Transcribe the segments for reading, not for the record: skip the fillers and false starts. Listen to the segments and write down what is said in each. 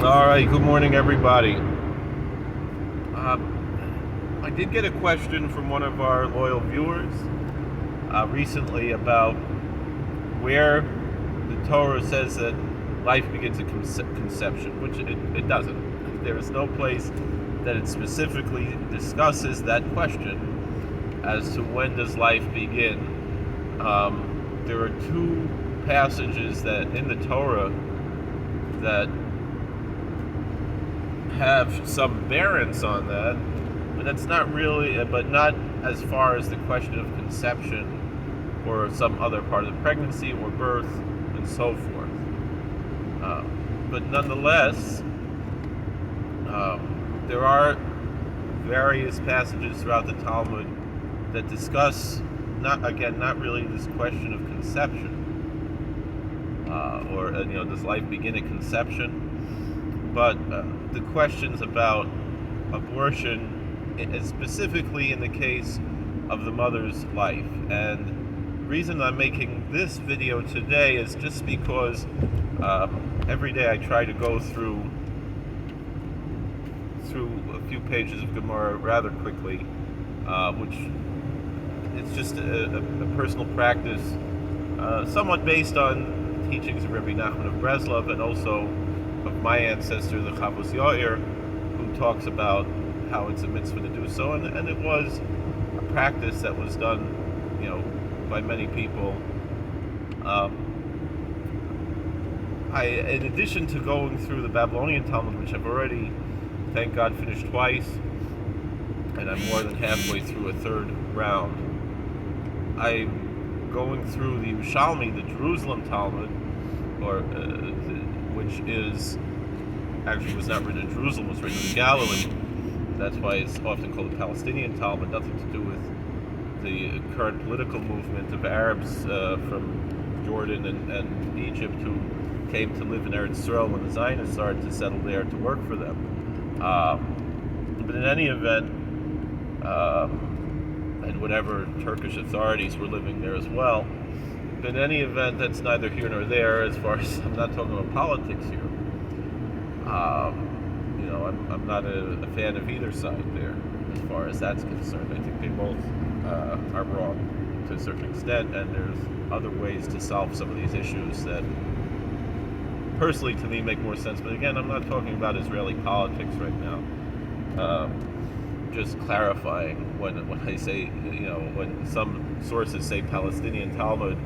All right, good morning, everybody. I did get a question from one of our loyal viewers recently about where the Torah says that life begins at conception, which it doesn't. There is no place that it specifically discusses that question as to when does life begin. There are two passages that in the Torah that have some bearance on that, but that's not really, but not as far as the question of conception or some other part of the pregnancy or birth and so forth. But nonetheless, there are various passages throughout the Talmud that discuss not really this question of conception, or does life begin at conception? But the questions about abortion, specifically in the case of the mother's life. And the reason I'm making this video today is just because every day I try to go through a few pages of Gemara rather quickly, which it's just a personal practice, somewhat based on teachings of Rabbi Nachman of Breslov and also of my ancestor, the Talmud Yerushalmi, who talks about how it's a mitzvah to do so, and it was a practice that was done, by many people. In addition to going through the Babylonian Talmud, which I've already, thank God, finished twice, and I'm more than halfway through a third round, I'm going through the Yerushalmi, the Jerusalem Talmud, which was not written in Jerusalem, was written in Galilee. That's why it's often called the Palestinian Talmud, nothing to do with the current political movement of Arabs from Jordan and Egypt who came to live in Eretz Yisrael when the Zionists started to settle there to work for them. But in any event, and whatever Turkish authorities were living there as well, in any event, that's neither here nor there. As far as I'm not talking about politics here. I'm not a fan of either side there, as far as that's concerned. I think they both are wrong to a certain extent, and there's other ways to solve some of these issues that, personally, to me, make more sense. But again, I'm not talking about Israeli politics right now. Just clarifying when I say, when some sources say Palestinian Talmud,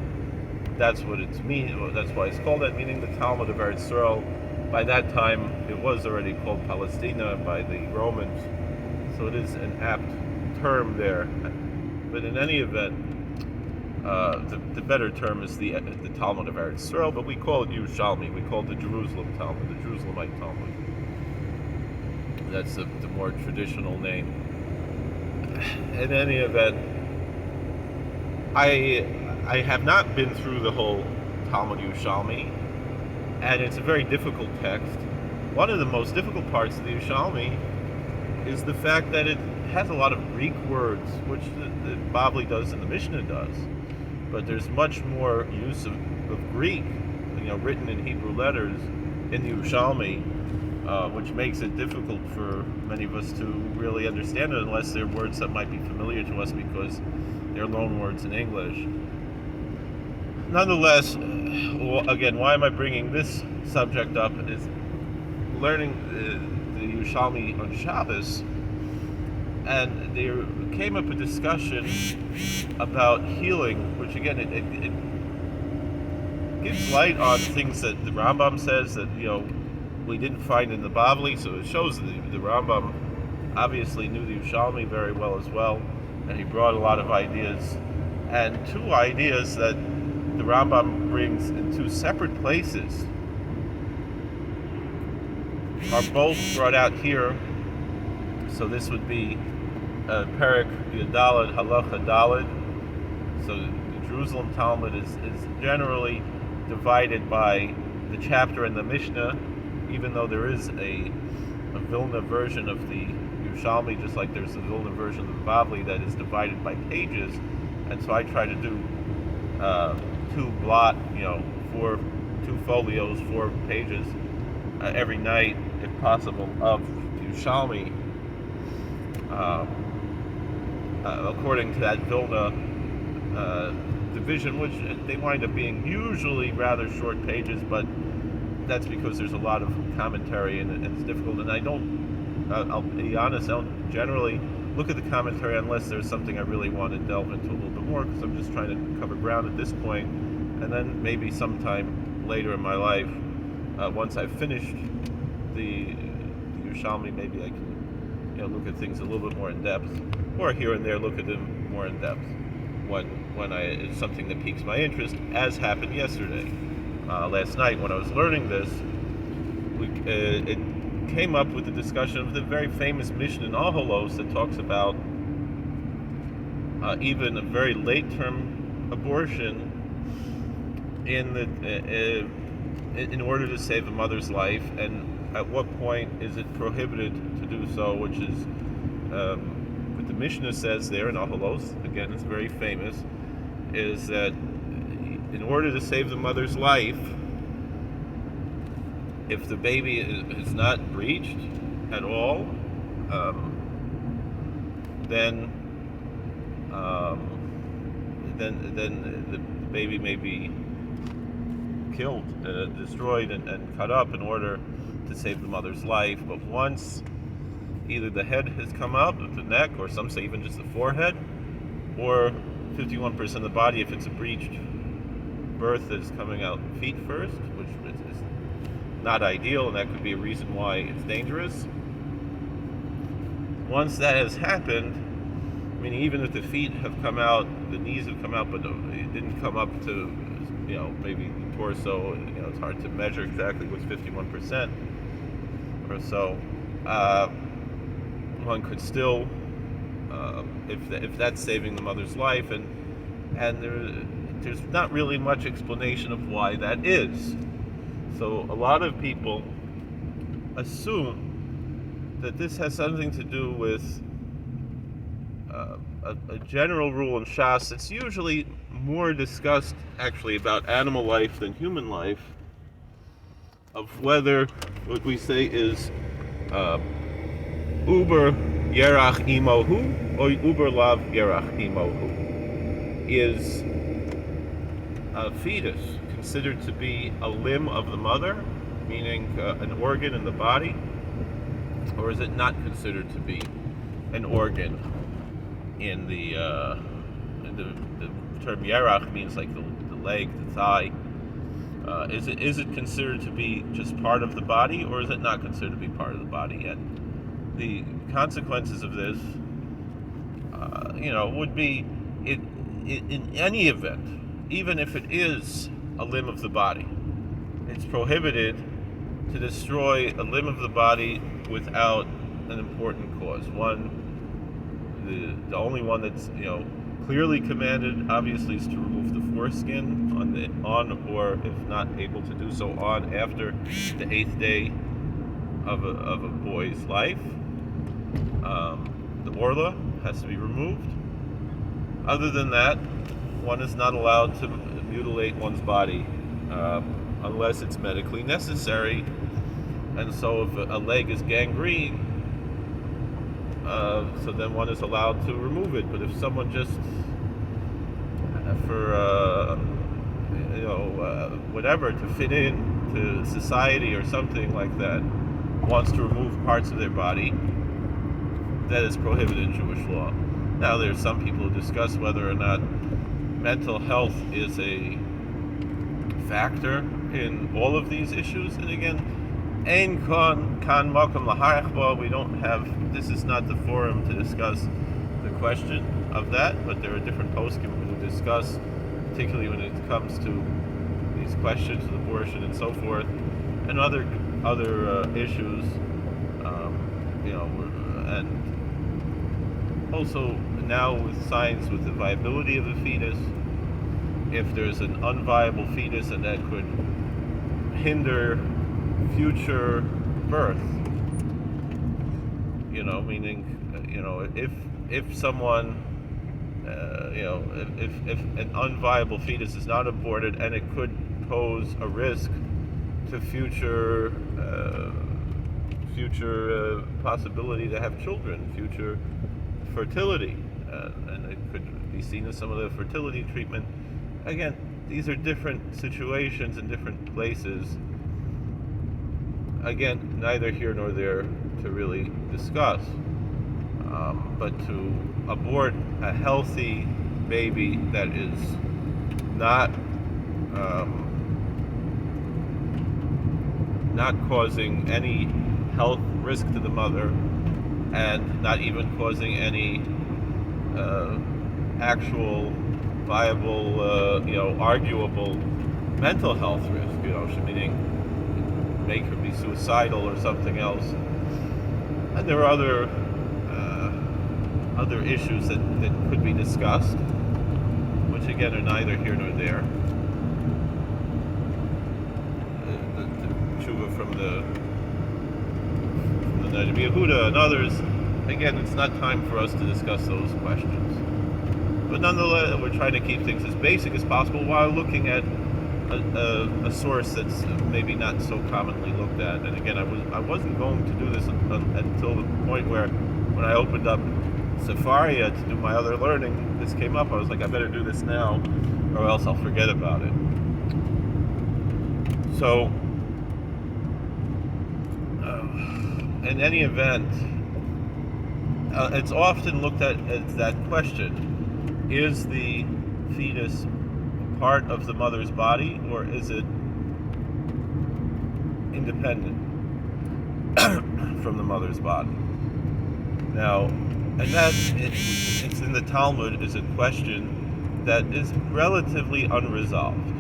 that's what it's mean. That's why it's called that, meaning the Talmud of Eretz Yisrael. By that time, it was already called Palestina by the Romans, so it is an apt term there. But in any event, the better term is the Talmud of Eretz Yisrael, but we call it Yerushalmi. We call it the Jerusalem Talmud, the Jerusalemite Talmud. That's the more traditional name. In any event, I have not been through the whole Talmud Yerushalmi, and it's a very difficult text. One of the most difficult parts of the Yerushalmi is the fact that it has a lot of Greek words, which the Bavli does and the Mishnah does, but there's much more use of Greek, written in Hebrew letters in the Yerushalmi, which makes it difficult for many of us to really understand it unless they're words that might be familiar to us because they're loan words in English. Nonetheless, again, why am I bringing this subject up is learning the Yerushalmi on Shabbos, and there came up a discussion about healing, which again, it gives light on things that the Rambam says that, we didn't find in the Bavli, so it shows that the Rambam obviously knew the Yerushalmi very well as well, and he brought a lot of ideas, and two ideas that the Rambam brings in two separate places are both brought out here. So this would be Perek Yudalad Halacha Dalad. So the Jerusalem Talmud is generally divided by the chapter and the Mishnah, even though there is a Vilna version of the Yerushalmi, just like there's a Vilna version of the Bavli that is divided by pages. And so I try to do two folios, 4 pages, every night, if possible, of Yerushalmi, according to that Vilna division, which they wind up being usually rather short pages, but that's because there's a lot of commentary and it's difficult. And I'll be honest, I don't generally look at the commentary unless there's something I really want to delve into a little bit more, because I'm just trying to cover ground at this point. And then maybe sometime later in my life, once I've finished the Yerushalmi, maybe I can look at things a little bit more in depth, or here and there look at them more in depth when it's something that piques my interest, as happened yesterday. Last night when I was learning this, it came up with the discussion of the very famous Mishnah in Ahalos that talks about even a very late-term abortion in order to save a mother's life, and at what point is it prohibited to do so, which is what the Mishnah says there in Ahalos, again it's very famous, is that in order to save the mother's life, if the baby is not breached at all, then the baby may be killed, destroyed, and cut up in order to save the mother's life. But once either the head has come up, the neck, or some say even just the forehead, or 51% of the body if it's a breached birth that is coming out feet first, which is not ideal, and that could be a reason why it's dangerous. Once that has happened, meaning even if the feet have come out, the knees have come out, but it didn't come up to, maybe the torso, it's hard to measure exactly what's 51% or so, one could still, if that's saving the mother's life, and there's not really much explanation of why that is. So a lot of people assume that this has something to do with a general rule in Shas. It's usually more discussed actually about animal life than human life, of whether what we say is uber yerach imohu or uber lav yerach imohu. Is a fetus considered to be a limb of the mother, meaning an organ in the body, or is it not considered to be an organ? In the term yerach means like the leg, the thigh. Is it considered to be just part of the body, or is it not considered to be part of the body? And the consequences of this, would be in any event, even if it is a limb of the body, it's prohibited to destroy a limb of the body without an important cause. One, the only one that's clearly commanded, obviously, is to remove the foreskin on or if not able to do so, on after the 8th day of a boy's life. The orla has to be removed. Other than that, one is not allowed to mutilate one's body unless it's medically necessary. And so if a leg is gangrene, so then one is allowed to remove it. But if someone just for whatever, to fit in to society or something like that, wants to remove parts of their body, that is prohibited in Jewish law. Now there's some people who discuss whether or not mental health is a factor in all of these issues, and again, ein kan makom laharich bo. We don't have, this is not the forum to discuss the question of that, but there are different poskim who discuss, particularly when it comes to these questions of abortion and so forth, and other issues, and also now with science, with the viability of the fetus, if there's an unviable fetus and that could hinder future birth, meaning, if someone, if an unviable fetus is not aborted and it could pose a risk to future possibility to have children, future fertility, and it could be seen as some of the fertility treatment. Again, these are different situations in different places. Again, neither here nor there to really discuss, but to abort a healthy baby that is not causing any health risk to the mother, and not even causing any actual viable, arguable mental health risk, meaning make her be suicidal or something else. And there are other issues that could be discussed, which again are neither here nor there. The tshuva from the Na'Dav Yehuda and others. Again, it's not time for us to discuss those questions. But nonetheless, we're trying to keep things as basic as possible while looking at a source that's maybe not so commonly looked at. And again, I wasn't going to do this until the point where, when I opened up Sefaria to do my other learning, this came up. I was like, I better do this now, or else I'll forget about it. So, in any event, it's often looked at as that question: is the fetus part of the mother's body, or is it independent from the mother's body? Now, and that it's in the Talmud is a question that is relatively unresolved.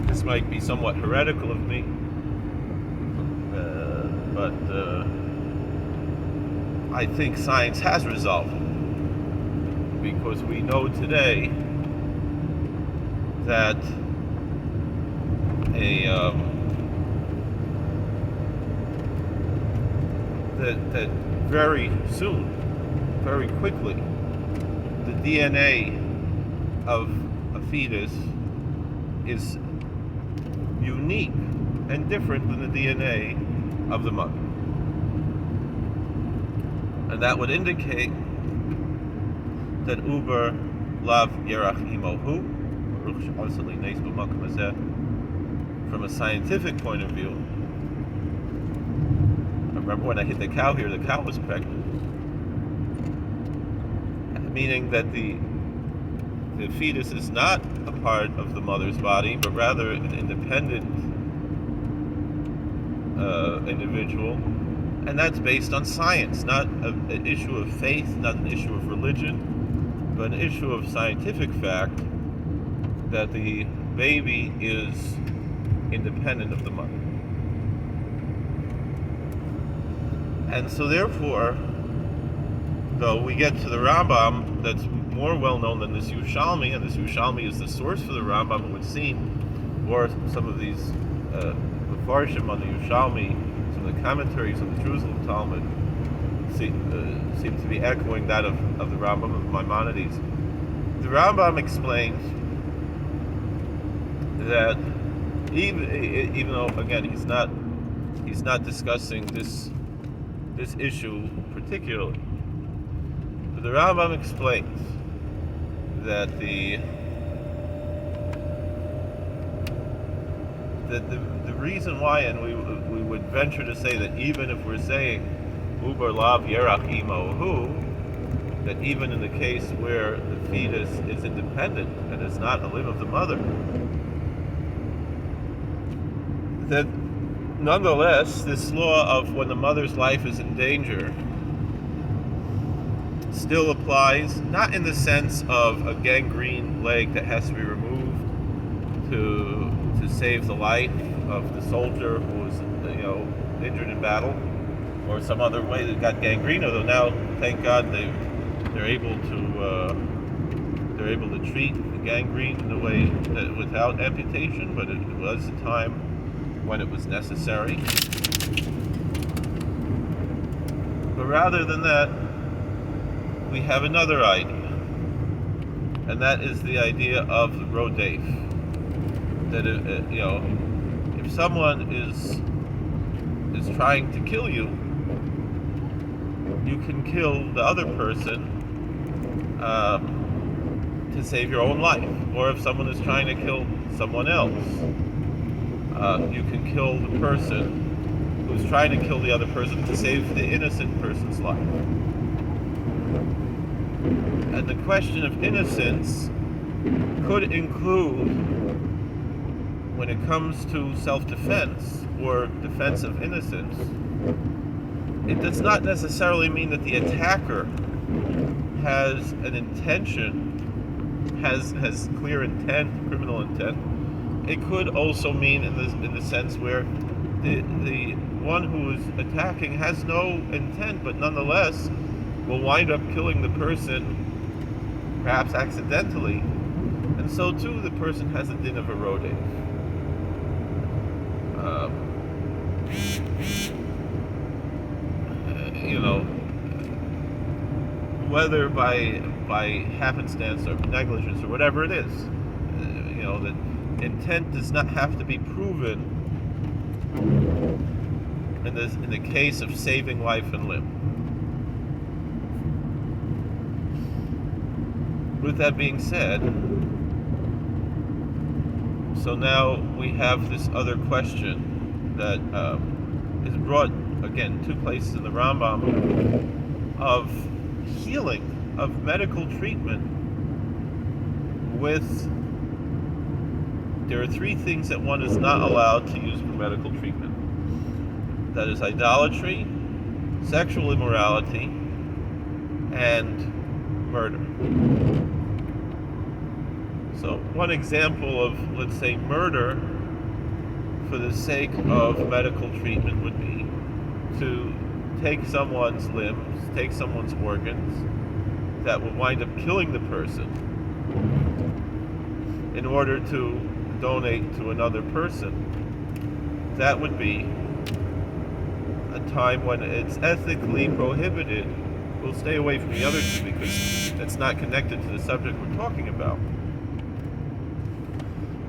This might be somewhat heretical of me, but I think science has resolved it, because we know today that that very soon, very quickly, the DNA of a fetus is unique and different than the DNA of the mother. And that would indicate that Uber Lav Yerach Imohu, from a scientific point of view. I remember when I hit the cow here, the cow was pregnant. Meaning that the fetus is not a part of the mother's body, but rather an independent individual. And that's based on science, not an issue of faith, not an issue of religion, but an issue of scientific fact that the baby is independent of the mother. And so therefore, though we get to the Rambam that's more well known than this Yerushalmi, and this Yerushalmi is the source for the Rambam, it would seem, or some of these Mefarshim on the Yerushalmi, some of the commentaries on the Jerusalem Talmud seem to be echoing that of the Rambam, of Maimonides. The Rambam explains that even though, again, he's not discussing this issue particularly, but the Rambam explains that the reason why, and we would venture to say that even if we're saying Uber Lav Yerach Imohu, that even in the case where the fetus is independent and is not a limb of the mother, that nonetheless this law of when the mother's life is in danger still applies, not in the sense of a gangrene leg that has to be removed to save the life of the soldier who was injured in battle, or some other way that got gangrene. Although now, thank God, they're able to treat the gangrene in a way that, without amputation, but it was a time when it was necessary. But rather than that, we have another idea, and that is the idea of the rodef. That if someone is trying to kill you, you can kill the other person to save your own life. Or if someone is trying to kill someone else, you can kill the person who's trying to kill the other person to save the innocent person's life. And the question of innocence could include, when it comes to self-defense or defense of innocence, it does not necessarily mean that the attacker has an intention, has clear intent, criminal intent. It could also mean in the sense where the one who is attacking has no intent, but nonetheless will wind up killing the person, perhaps accidentally, and so too the person has a din of a rodef. Whether by happenstance or negligence or whatever it is, that intent does not have to be proven in the case of saving life and limb. With that being said, so now we have this other question that is brought, again, two places in the Rambam, of healing, of medical treatment there are three things that one is not allowed to use for medical treatment. That is idolatry, sexual immorality, and murder. So one example of, let's say, murder for the sake of medical treatment would be to take someone's limbs, take someone's organs that will wind up killing the person in order to donate to another person. That would be a time when it's ethically prohibited. We'll stay away from the other two because that's not connected to the subject we're talking about.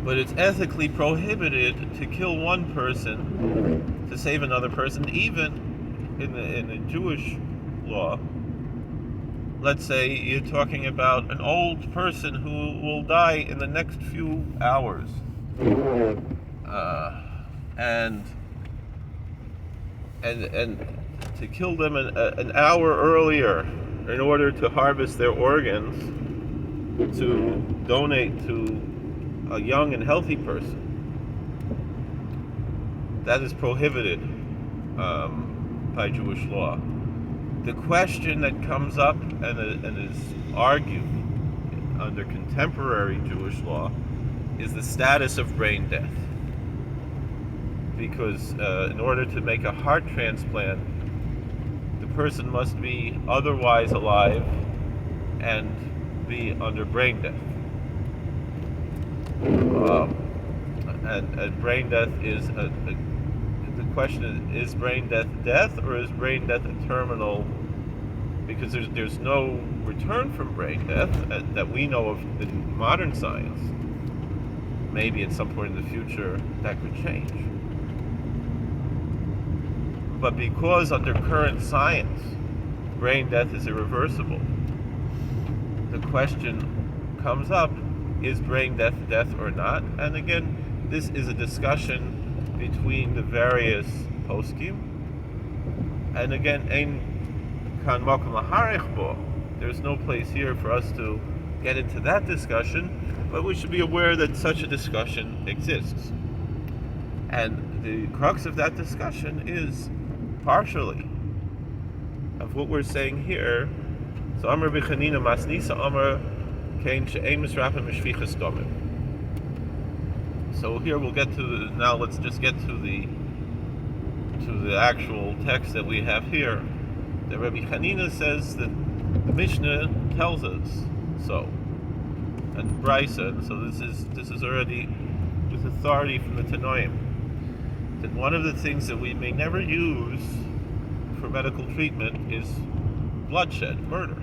But it's ethically prohibited to kill one person to save another person, even in the Jewish law. Let's say you're talking about an old person who will die in the next few hours, and to kill them an hour earlier in order to harvest their organs to donate to a young and healthy person, that is prohibited by Jewish law. The question that comes up and is argued under contemporary Jewish law is the status of brain death. Because in order to make a heart transplant, the person must be otherwise alive and be under brain death. And brain death is the question is brain death, or is brain death a terminal? Because there's no return from brain death that we know of in modern science. Maybe at some point in the future that could change. But because under current science, brain death is irreversible, the question comes up, is brain death or not? And again, this is a discussion between the various poskim. And again, there's no place here for us to get into that discussion, but we should be aware that such a discussion exists. And the crux of that discussion is partially of what we're saying here. So Amar B'Chanina Masnisa Amar Kain She'ein Misrapim Mishfichas Domim. So here we'll get to now let's just get to the actual text that we have here. That Rabbi Chanina says that the Mishnah tells us so, and Brisa, and so this is already with authority from the Tanoim, that one of the things that we may never use for medical treatment is bloodshed, murder.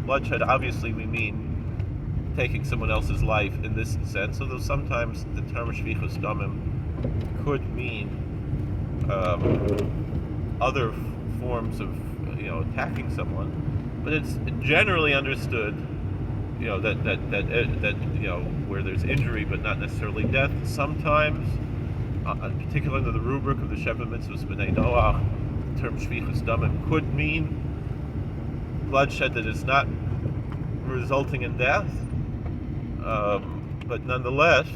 Bloodshed, obviously, we mean taking someone else's life in this sense, although sometimes the term shvichus damim could mean other forms of attacking someone, but it's generally understood that where there's injury but not necessarily death. Sometimes, particularly under the rubric of the Sheva Mitzvahs B'nai Noach, the term shvichus damim could mean bloodshed that is not resulting in death, but nonetheless,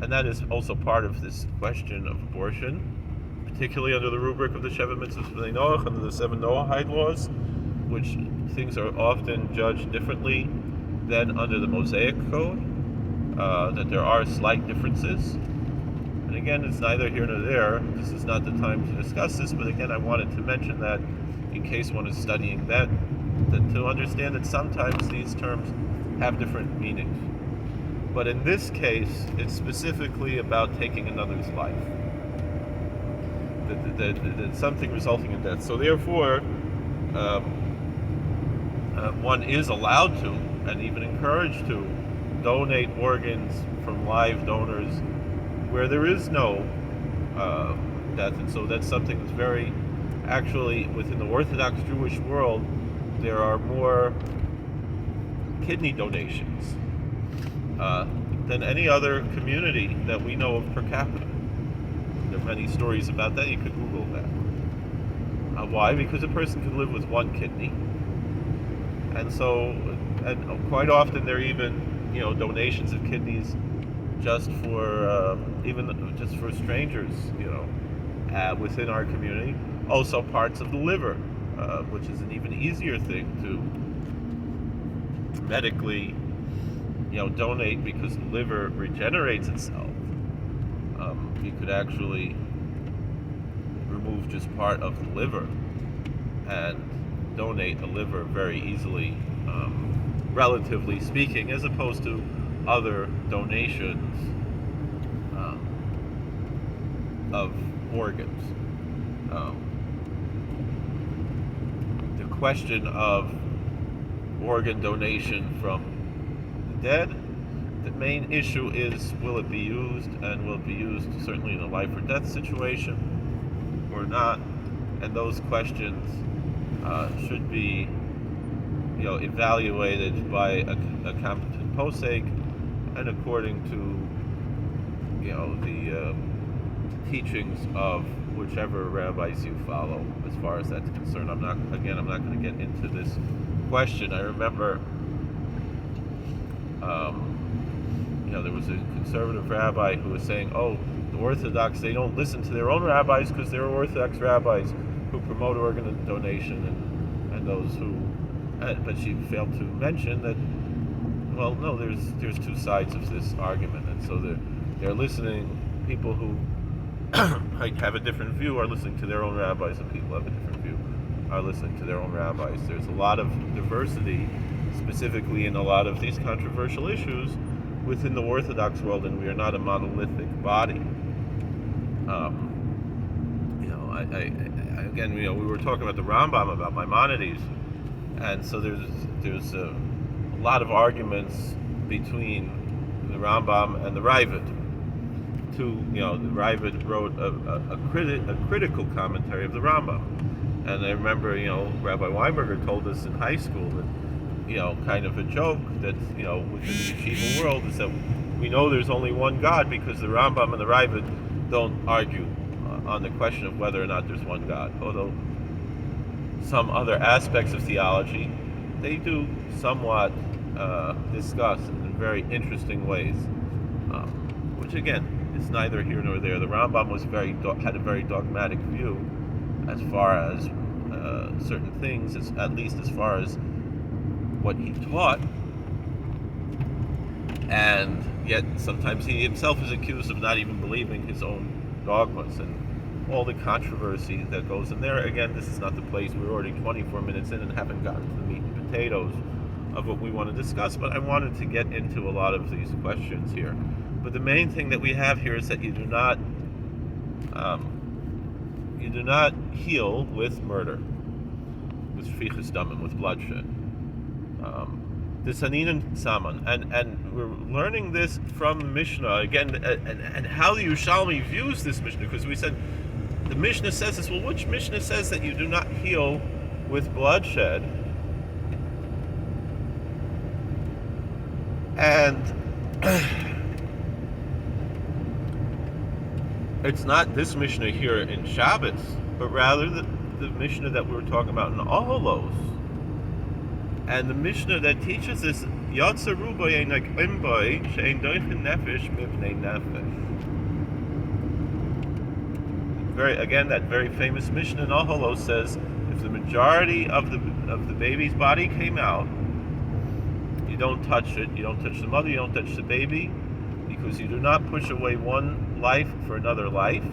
and that is also part of this question of abortion, particularly under the rubric of the Sheva Mitzvahs B'nai Noach, under the 7 Noahide laws, which things are often judged differently than under the Mosaic Code, that there are slight differences. And again, it's neither here nor there. This is not the time to discuss this, but again, I wanted to mention that in case one is studying that to understand that sometimes these terms have different meanings. But in this case, it's specifically about taking another's life. That something resulting in death. So therefore, one is allowed to, and even encouraged to, donate organs from live donors where there is no death. And so that's something that's very, actually, within the Orthodox Jewish world, there are more kidney donations than any other community that we know of per capita. There are many stories about that. You could Google that. Why? Because a person can live with one kidney, and quite often there are even donations of kidneys just for strangers, within our community. Also parts of the liver, which is an even easier thing to medically, donate, because the liver regenerates itself. You could actually remove just part of the liver and donate a liver very easily, relatively speaking, as opposed to other donations of organs. The question of organ donation from the dead, the main issue is, will it be used, and will it be used certainly in a life or death situation or not? And those questions should be evaluated by a competent posek, and according to the teachings of whichever rabbis you follow, as far as that's concerned. I'm not going to get into this question. I remember there was a conservative rabbi who was saying, the Orthodox, they don't listen to their own rabbis because there are Orthodox rabbis who promote organ donation, and those who, but she failed to mention that, well, no, there's two sides of this argument, and so they're listening. People who have a different view are listening to their own rabbis, and people who have a different view are listening to their own rabbis. There's a lot of diversity, specifically in a lot of these controversial issues within the Orthodox world, and we are not a monolithic body. Again, we were talking about the Rambam, about Maimonides, and so there's a lot of arguments between the Rambam and the Ravid. The Ravid wrote a critical commentary of the Rambam, and I remember, Rabbi Weinberger told us in high school that, kind of a joke that, within the yeshiva world, is that we know there's only one God because the Rambam and the Ravid don't argue on the question of whether or not there's one God. Although some other aspects of theology, they do somewhat discuss in very interesting ways, which again is neither here nor there. The Rambam had a very dogmatic view as far as certain things, at least as far as what he taught, and yet sometimes he himself is accused of not even believing his own dogmas and all the controversy that goes in there. Again, this is not the place. We're already 24 minutes in and haven't gotten to the meat and potatoes of what we want to discuss, but I wanted to get into a lot of these questions here. But the main thing that we have here is that you do not heal with murder, with shvichus damim, with bloodshed. this Hanin Saman, and we're learning this from the Mishnah again, and how the Yerushalmi views this Mishnah, because we said the Mishnah says this. Well, which Mishnah says that you do not heal with bloodshed? And it's not this Mishnah here in Shabbos, but rather the Mishnah that we were talking about in Oholos. And the Mishnah that teaches this, Yatzaru b'yeinak imbai she'ein doichin nefesh mivnei nefesh. Again, that very famous Mishnah in Oholos says, if the majority of the baby's body came out, you don't touch it. You don't touch the mother. You don't touch the baby, because you do not push away one life for another life,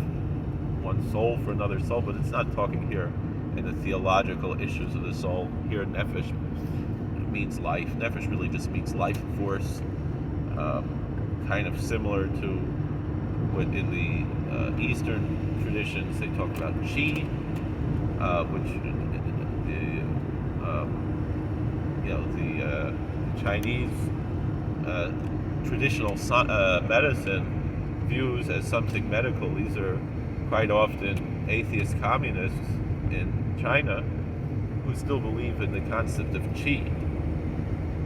one soul for another soul. But it's not talking here in the theological issues of the soul. Here, nefesh means life. Nefesh really just means life force, kind of similar to what in the Eastern traditions they talk about chi, which the Chinese traditional medicine views as something medical. These are quite often atheist communists in China who still believe in the concept of chi.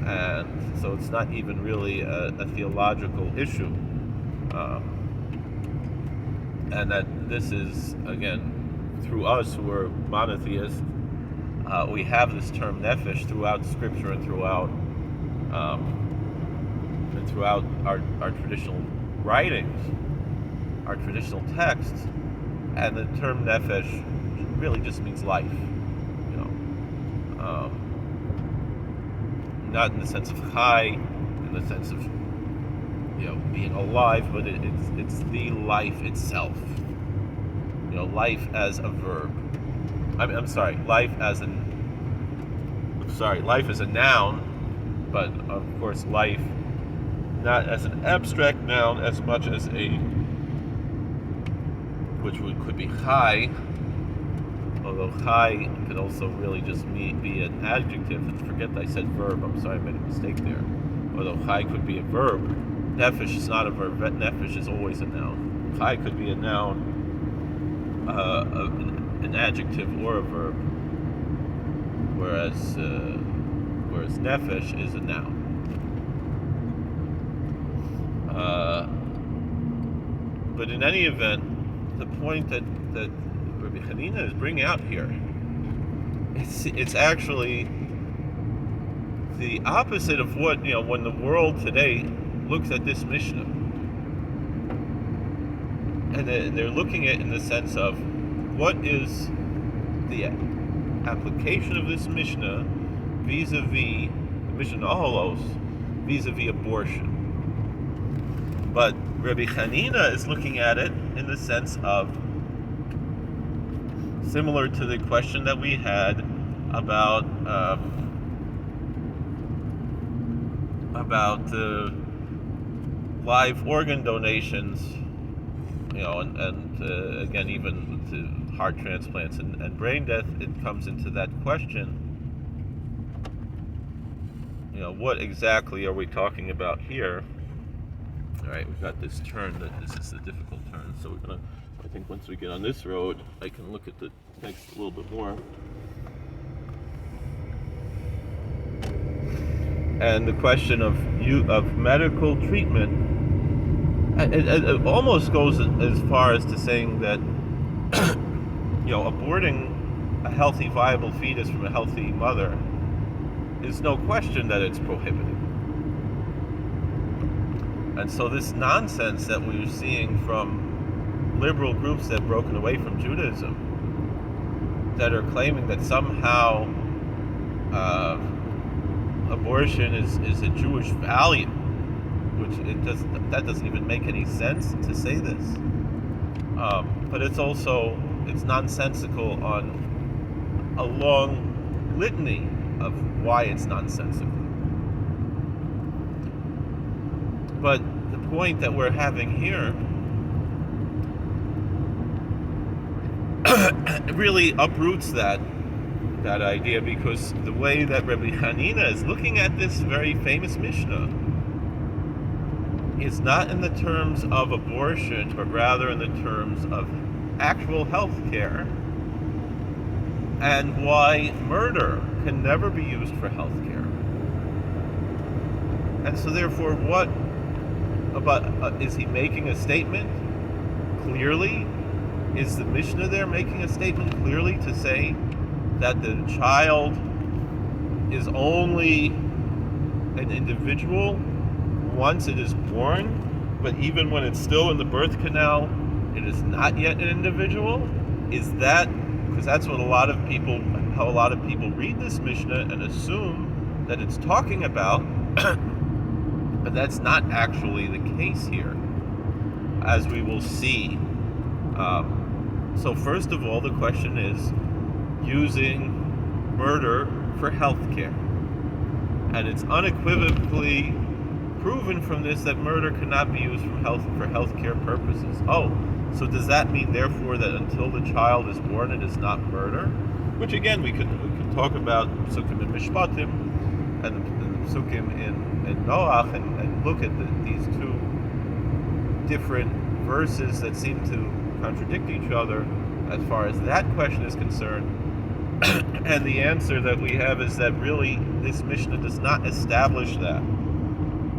And so it's not even really a theological issue. And that this is, again, through us who are monotheists, we have this term nefesh throughout Scripture and throughout our traditional writings, our traditional texts. And the term nefesh really just means life, not in the sense of chai, in the sense of being alive, but it's the life itself. Life as a verb. Life as a noun, but of course life not as an abstract noun as much as could be chai, although chai could also really just be an adjective. And forget I said verb. I'm sorry, I made a mistake there. Although chai could be a verb, nefesh is not a verb. Nefesh is always a noun. Chai could be a noun, an adjective or a verb, whereas nefesh is a noun. But in any event, the point that Rabbi Hanina is bringing out here, it's actually the opposite of what, when the world today looks at this Mishnah. And they're looking at it in the sense of, what is the application of this Mishnah vis-a-vis the Mishnah Oholos, vis-a-vis abortion. But Rabbi Hanina is looking at it in the sense of, similar to the question that we had about live organ donations, and again, even to heart transplants and brain death. It comes into that question. What exactly are we talking about here? All right, we've got this turn. This is a difficult turn, so I think once we get on this road, I can look at the text a little bit more. And the question of medical treatment, it almost goes as far as to saying that aborting a healthy, viable fetus from a healthy mother is no question that it's prohibited. And so this nonsense that we're seeing from liberal groups that have broken away from Judaism, that are claiming that somehow abortion is a Jewish value, which that doesn't even make any sense to say this. But it's nonsensical on a long litany of why it's nonsensical. But the point that we're having here really uproots that that idea, because the way that Rabbi Hanina is looking at this very famous Mishnah is not in the terms of abortion, but rather in the terms of actual health care, and why murder can never be used for health care. And so therefore, what about, is he making a statement clearly? Is the Mishnah there making a statement clearly to say that the child is only an individual once it is born, but even when it's still in the birth canal, it is not yet an individual? Is that, because that's what how a lot of people read this Mishnah and assume that it's talking about, but that's not actually the case here, as we will see. So first of all, the question is using murder for health care. And it's unequivocally proven from this that murder cannot be used for health care purposes. Oh, so does that mean therefore that until the child is born it is not murder? Which again we could talk about Psukim in Mishpatim and the Psukim in Noach and look at these two different verses that seem to contradict each other as far as that question is concerned. And the answer that we have is that really this Mishnah does not establish that.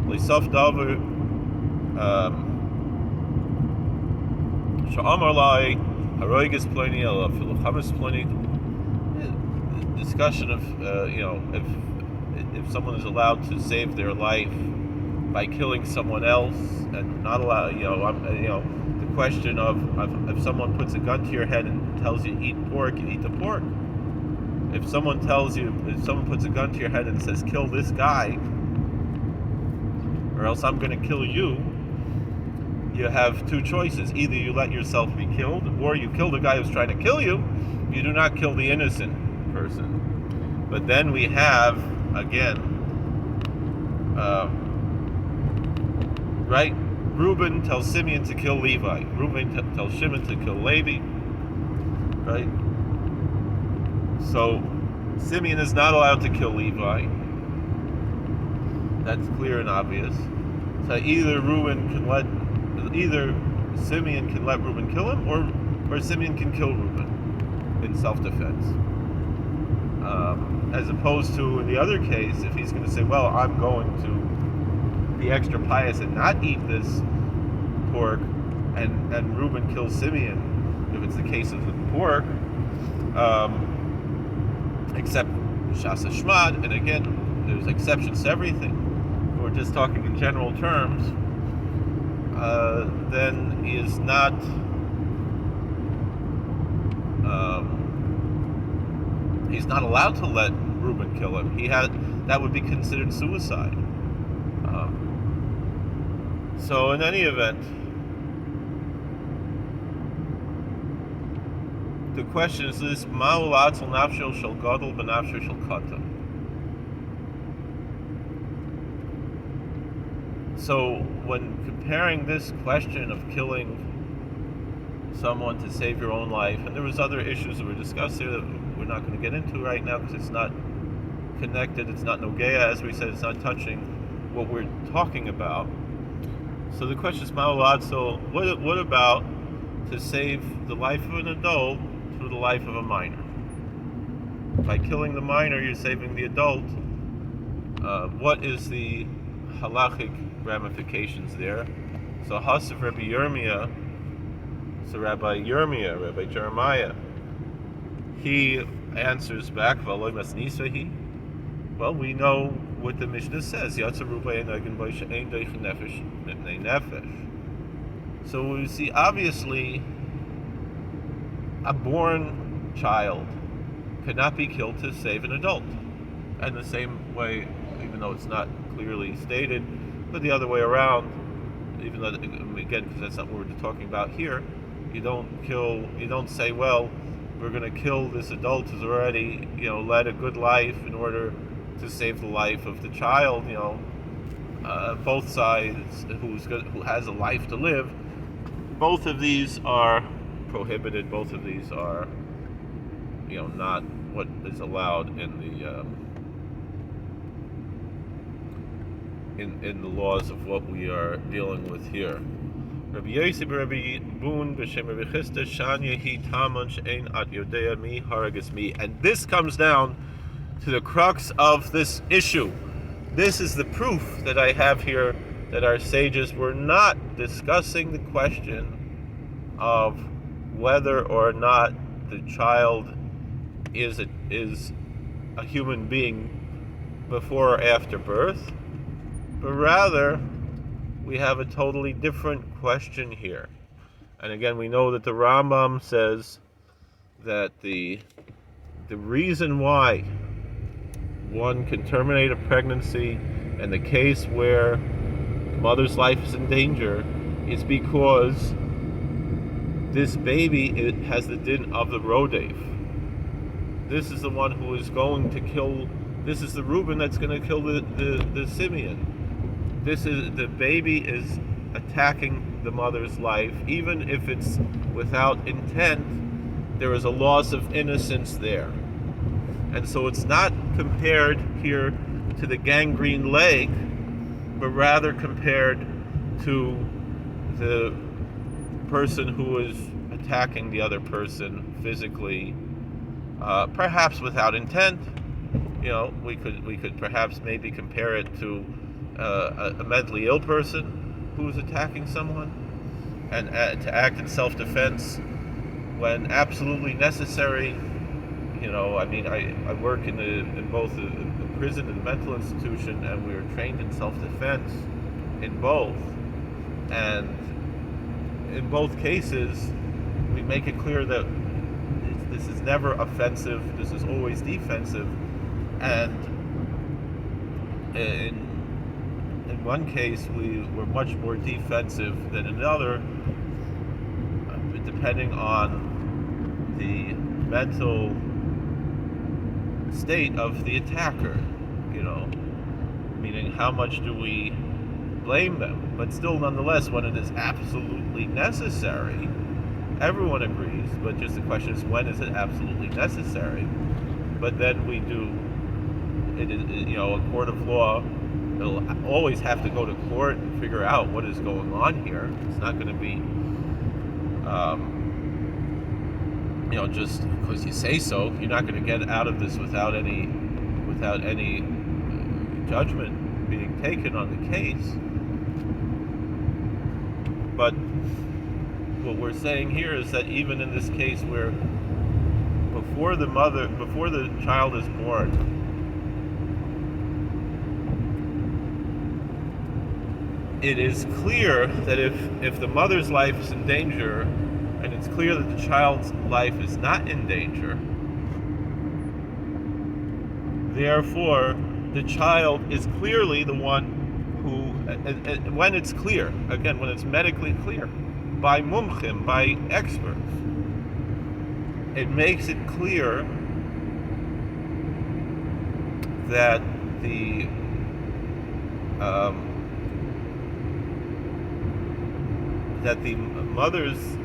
L'sof davar sha'amar lai haroiges ploni ela filuchamis ploni. Discussion of if someone is allowed to save their life by killing someone else and not allow the question of if someone puts a gun to your head and tells you eat pork, you eat the pork. If someone puts a gun to your head and says kill this guy or else I'm going to kill you, you have two choices. Either you let yourself be killed, or you kill the guy who's trying to kill you. You do not kill the innocent person. But then we have, again, right? Reuben tells Simeon to kill Levi. Reuben tells Shimon to kill Levi. Right? So Simeon is not allowed to kill Levi. That's clear and obvious. So either Simeon can let Reuben kill him, or Simeon can kill Reuben in self-defense. As opposed to in the other case, if he's going to say, well, I'm going to be extra pious and not eat this pork, and Reuben kills Simeon, if it's the case of the pork, except Shasa Shmad, and again, there's exceptions to everything. We're just talking in general terms, then he is not he's not allowed to let Reuben kill him. That would be considered suicide. So in any event, the question is this: Ma'u la'atzel nafsho shel gadol b'nafsho shel katan. So when comparing this question of killing someone to save your own life, and there was other issues that were discussed here that we're not going to get into right now because it's not connected, it's not nogea, as we said, it's not touching what we're talking about. So the question is, so what about to save the life of an adult through the life of a minor? By killing the minor, you're saving the adult. What is the halachic ramifications there? So Hasav Rabbi Yirmiyah, Rabbi Jeremiah, he answers back, well, we know what the Mishnah says. So we see, obviously, a born child cannot be killed to save an adult. And the same way, even though it's not clearly stated, but the other way around, even though, again, because that's not what we're talking about here, you don't say, well, we're going to kill this adult who's already, led a good life in order to save the life of the child, both sides, who has a life to live. Both of these are prohibited. Both of these are, not what is allowed in the laws of what we are dealing with here. Rabbi Yosef Rabbi Bun b'Shem Rabbi Chisda Shan Yehi Taman She'ein At Yodea Mi Haragas Mi, and this comes down to the crux of this issue. This is the proof that I have here that our sages were not discussing the question of whether or not the child is a human being before or after birth, but rather we have a totally different question here. And again, we know that the Rambam says that the reason why one can terminate a pregnancy in the case where the mother's life is in danger is because this baby has the din of the Rodef. This is the one who is going to kill, this is the Reuben that's going to kill the Simeon. This is, the baby is attacking the mother's life, even if it's without intent. There is a loss of innocence there. And so it's not compared here to the gangrene leg, but rather compared to the person who is attacking the other person physically, perhaps without intent. You know, we could perhaps maybe compare it to a mentally ill person who's attacking someone, and to act in self-defense when absolutely necessary. You know, I mean, I work in both a prison and a mental institution, and we were trained in self-defense in both. And in both cases, we make it clear that this is never offensive, this is always defensive. And in one case, we were much more defensive than another, depending on the mental state of the attacker, you know, meaning how much do we blame them. But still, nonetheless, when it is absolutely necessary, everyone agrees, but just the question is, when is it absolutely necessary? But then we do it, you know, a court of law will always have to go to court and figure out what is going on here. It's not going to be you know, just because you say so. You're not going to get out of this without any judgment being taken on the case. But what we're saying here is that even in this case where before the child is born, it is clear that if the mother's life is in danger, and it's clear that the child's life is not in danger, therefore the child is clearly the one who, when it's clear, again, when it's medically clear, by mumchim, by experts, it makes it clear that the mother's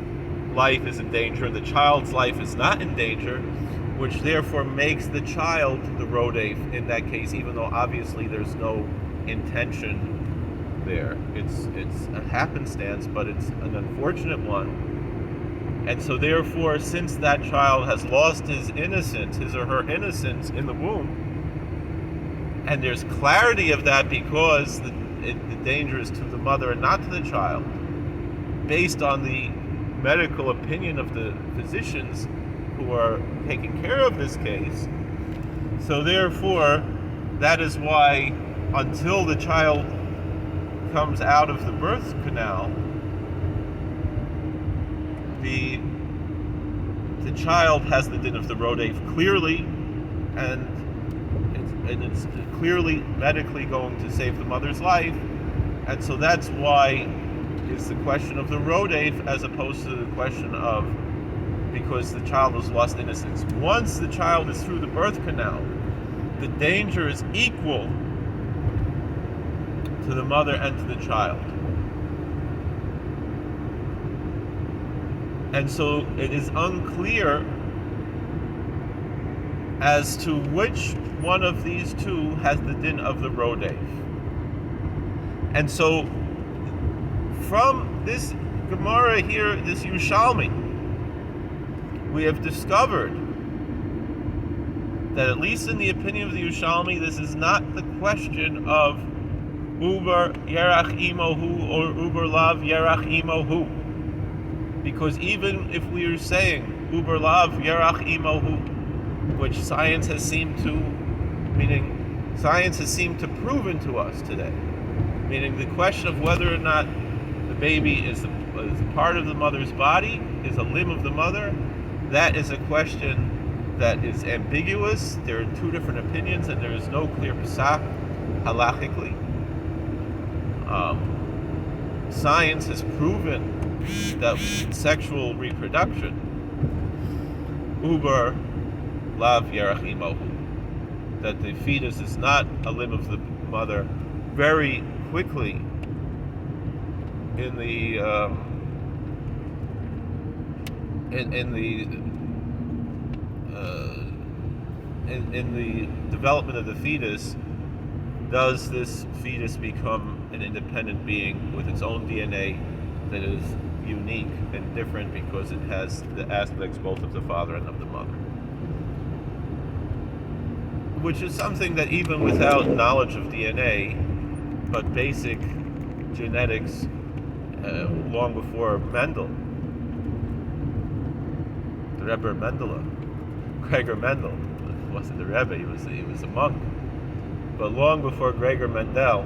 life is in danger and the child's life is not in danger, which therefore makes the child the rodef in that case, even though obviously there's no intention there. It's a happenstance, but it's an unfortunate one. And so therefore, since that child has lost his innocence, his or her innocence in the womb, and there's clarity of that because the danger is to the mother and not to the child, based on the medical opinion of the physicians who are taking care of this case. So therefore, that is why until the child comes out of the birth canal, the child has the din of the rodef clearly, and it's clearly medically going to save the mother's life. And so that's why is the question of the rodef as opposed to the question of because the child has lost innocence. Once the child is through the birth canal, the danger is equal to the mother and to the child. And so it is unclear as to which one of these two has the din of the rodef. And so from this Gemara here, this Yerushalmi, we have discovered that at least in the opinion of the Yerushalmi, this is not the question of Uber Yerach Imohu or Uber Lav Yerach Imohu. Because even if we are saying Uber Lav Yerach Imohu, which science has seemed to proven to us today, meaning the question of whether or not the baby is a part of the mother's body, is a limb of the mother, that is a question that is ambiguous. There are two different opinions, and there is no clear psak halachically. Science has proven that sexual reproduction, uber lav yerach imohu, that the fetus is not a limb of the mother, very quickly in the development of the fetus, does this fetus become an independent being with its own DNA that is unique and different because it has the aspects both of the father and of the mother. Which is something that even without knowledge of DNA, but basic genetics, long before Mendel, the Rebbe Mendele, Gregor Mendel, wasn't the Rebbe, he was a monk. But long before Gregor Mendel,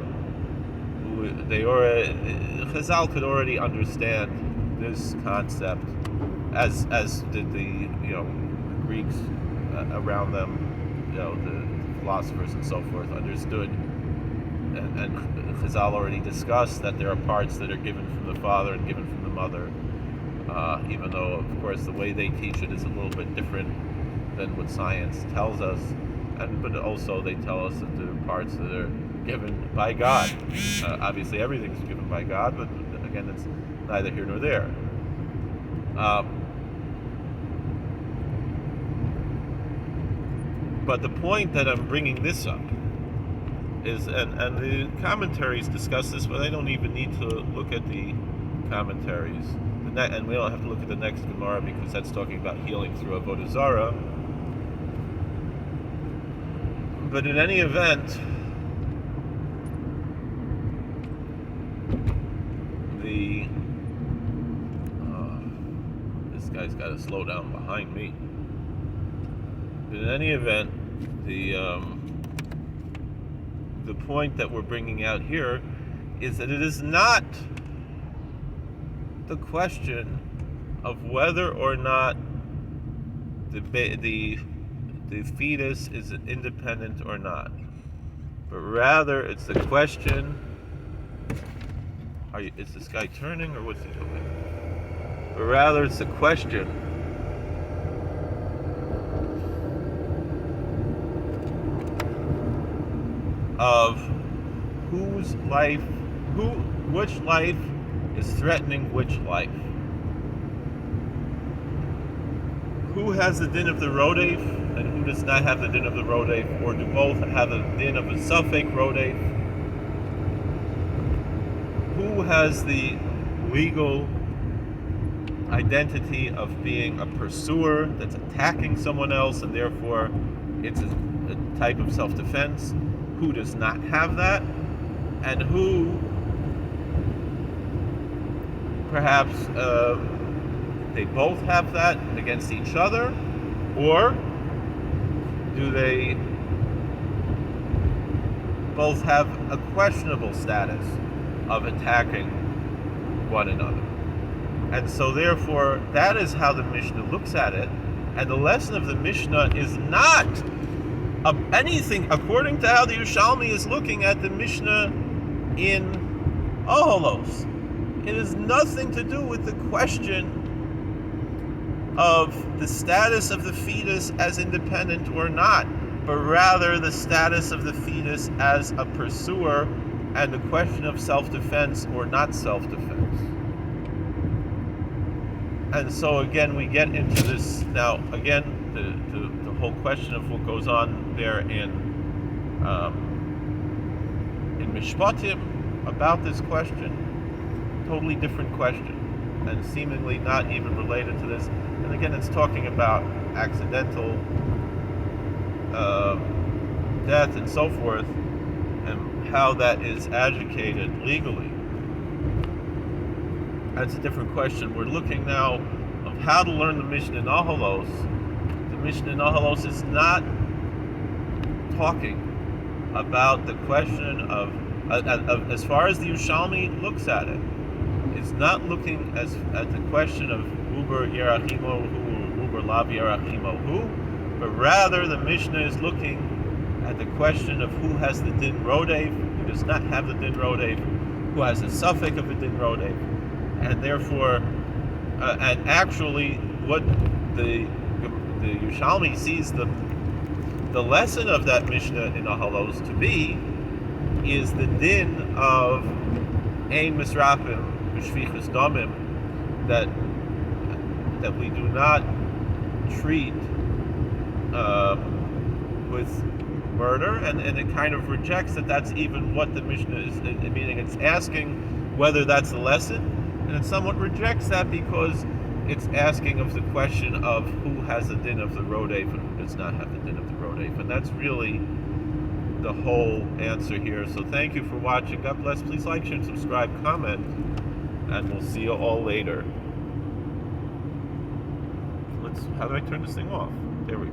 Chazal could already understand this concept, as did the Greeks around them, the philosophers and so forth understood, and Chazal already discussed that there are parts that are given from the father and given from the mother, even though of course the way they teach it is a little bit different than what science tells us. But also they tell us that there are parts that are given by God. Obviously everything is given by God, but again, it's neither here nor there. But the point that I'm bringing this up is, and the commentaries discuss this, but I don't even need to look at the commentaries. And we don't have to look at the next Gemara because that's talking about healing through Avodah Zarah. But in any event, this guy's got to slow down behind me. But in any event, the point that we're bringing out here is that it is not the question of whether or not the fetus is independent or not, but rather it's the question: is this guy turning or what's he doing? But rather it's the question of which life is threatening which life. Who has the din of the rodef and who does not have the din of the rodef, or do both have the din of a suffix rodef? Who has the legal identity of being a pursuer that's attacking someone else and therefore it's a type of self-defense? Who does not have that? And who perhaps they both have that against each other, or do they both have a questionable status of attacking one another? And so therefore that is how the Mishnah looks at it, and the lesson of the Mishnah is not anything according to how the Yerushalmi is looking at the Mishnah in Oholos. It has nothing to do with the question of the status of the fetus as independent or not, but rather the status of the fetus as a pursuer and the question of self-defense or not self-defense. And so again we get into this now, again, to whole question of what goes on there in Mishpatim about this question, totally different question, and seemingly not even related to this. And again, it's talking about accidental death and so forth, and how that is adjudicated legally. That's a different question. We're looking now of how to learn the Mishnah Nahalos. The Mishnah Nahalos is not talking about the question of as far as the Yerushalmi looks at it, it's not looking at the question of Uber Yerachimo who, Uber Lav Yerachimo who, but rather the Mishnah is looking at the question of who has the Din Rodev, who does not have the Din Rodev, who has a suffix of a Din Rodev, and therefore, and actually, what the Yerushalmi sees the lesson of that Mishnah in Ahalos to be is the din of Ein Misrapim B'Shvichus Damim, that we do not treat with murder, and it kind of rejects that that's even what the Mishnah is, meaning it's asking whether that's the lesson, and it somewhat rejects that because it's asking of the question of who has the din of the Rodef and who does not have the din of the Rodef, and that's really the whole answer here. So thank you for watching. God bless. Please like, share, and subscribe, comment, and we'll see you all later. How do I turn this thing off? There we go.